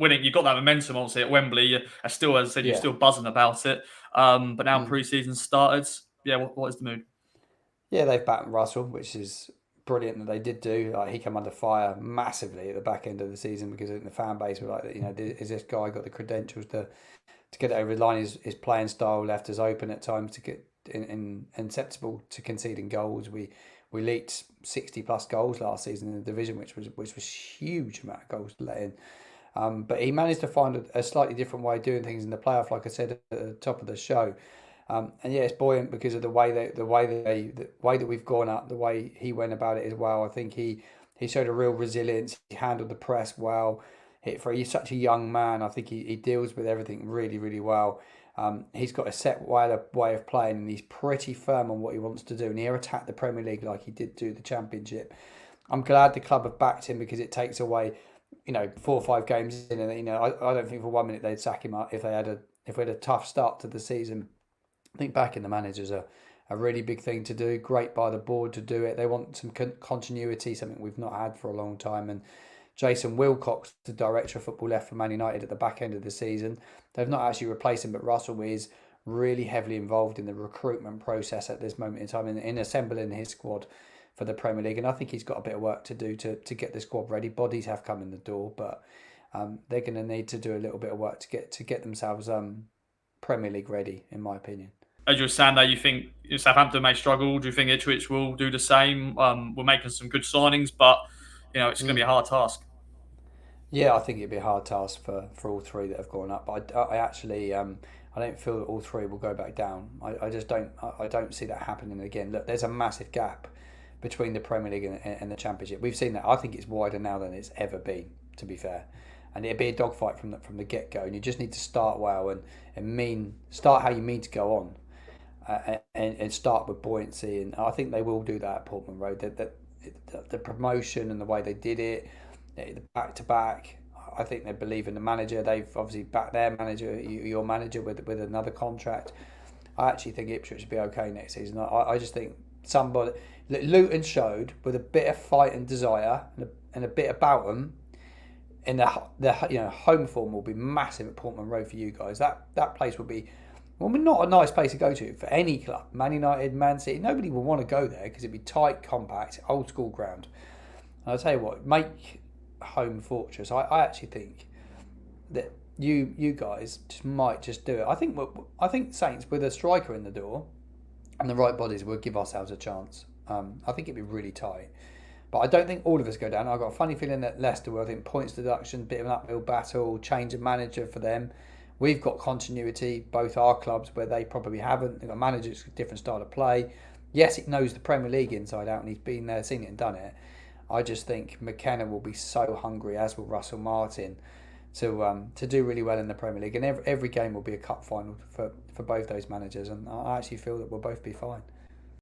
winning. You've got that momentum, obviously, at Wembley. I still, as I said, you're Yeah. still buzzing about it. But now Mm. pre-season started. Yeah, what is the mood? Yeah, they've backed Russell, which is brilliant that they did do. Like, he came under fire massively at the back end of the season because I think the fan base were like, is this guy got the credentials to get it over the line? His playing style left us open at times to get in susceptible to conceding goals. We leaked 60 plus goals last season in the division, which was huge amount of goals to let in. But he managed to find a slightly different way of doing things in the playoff, like I said at the top of the show. And yeah, it's buoyant because of the way that we've gone up, the way he went about it as well. I think he showed a real resilience. He handled the press well. He's such a young man. I think he deals with everything really, really well. He's got a set way of playing, and he's pretty firm on what he wants to do. And he'll attack the Premier League like he did do the Championship. I'm glad the club have backed him because it takes away, 4 or 5 games in, and I don't think for 1 minute they'd sack him up if we had a tough start to the season. I think backing the manager's a really big thing to do. Great by the board to do it. They want some continuity, something we've not had for a long time. And Jason Wilcox, the director of football, left for Man United at the back end of the season. They've not actually replaced him, but Russell is really heavily involved in the recruitment process at this moment in time in assembling his squad for the Premier League. And I think he's got a bit of work to do to get the squad ready. Bodies have come in the door, but they're going to need to do a little bit of work to get themselves Premier League ready, in my opinion. As you were saying there, you think Southampton may struggle. Do you think Ipswich will do the same? We're making some good signings, but it's going to be a Mm. hard task. Yeah, I think it'd be a hard task for all three that have gone up. But I actually I don't feel that all three will go back down. I just don't. I don't see that happening again. Look, there's a massive gap between the Premier League and the Championship. We've seen that. I think it's wider now than it's ever been. To be fair, and it'd be a dogfight from the get go. And you just need to start well and start how you mean to go on, and start with buoyancy. And I think they will do that at Portman Road. The promotion and the way they did it, the back to back. I think they believe in the manager. They've obviously backed their manager, your manager, with another contract. I actually think Ipswich will be okay next season. I just think somebody Luton showed with a bit of fight and desire and a bit about them. In the home form will be massive at Portman Road for you guys. That place will be, well, not a nice place to go to for any club. Man United, Man City, nobody will want to go there because it'd be tight, compact, old school ground. And I'll tell you what, make home fortress. I actually think that you guys might just do it. I think Saints with a striker in the door and the right bodies will give ourselves a chance. I think it'd be really tight. But I don't think all of us go down. I've got a funny feeling that Leicester will. I think points deduction, bit of an uphill battle, change of manager for them. We've got continuity, both our clubs, where they probably haven't. They've got managers with a different style of play. Yes, it knows the Premier League inside out, and he's been there, seen it, and done it. I just think McKenna will be so hungry, as will Russell Martin, to do really well in the Premier League. And every game will be a cup final for both those managers. And I actually feel that we'll both be fine.